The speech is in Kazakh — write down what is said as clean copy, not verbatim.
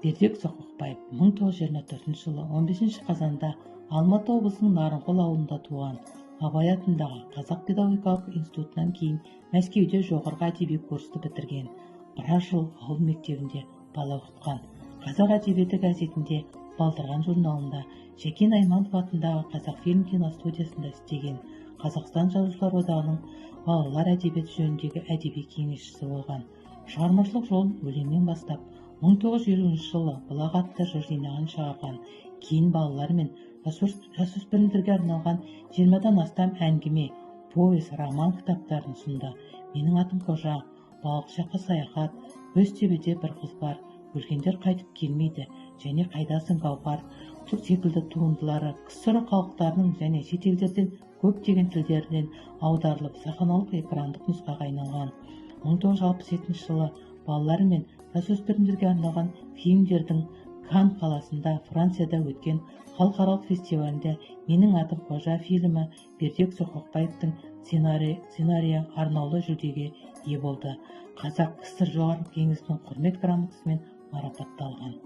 Бердібек Соқпаев 1924 жылы 15 қазанда Алматы облысының Нарынқол ауылында туған. Абай атындағы Қазақ педагогикалық институтынан кейін Мәскеуде жоғарғы әдеби курсты бітірген. Біраз жыл ауыл мектебінде бала оқытқан. Қазақ әдебиеті газетінде, Балдырған журналында, Жәкен Айманов атындағы Қазақфильм киностудиясында істеген. Қазақстан Жазушылар одағының балалар әдебиеті жөніндегі әдеби кеңесшісі болған. Шығармашылық жолын өлеңнен бастап 1950 жылы Бұлақ атты жыр жинағын шығарған. Кейін балалар мен жасөспірімдерге арналған 20-дан астам әңгіме, повесть, роман кітаптарын ұсынды. Менің атым Қожа, Балықшаққа саяхат, Өз төбеде бір қыз бар, Өлгендер қайтып келмейді және Қайдасың Гауһар секілді туындылары КСР халықтарының және шетелдерден көптеген тілдерден аударылып сахналық экрандық нұсқаға айналған. 1967 жылы балалар мен жасөспірімдерге арналған фильмдердің Кан қаласында, Францияда өткен халықаралық фестивалінде Менің атым Қожа фильмі Бердібек Соқпаевтың сценарийі арнаулы жүлдеге ие болды. Қазақ КСР жоғарғы кеңесінің құрмет грамотасымен марапатталған.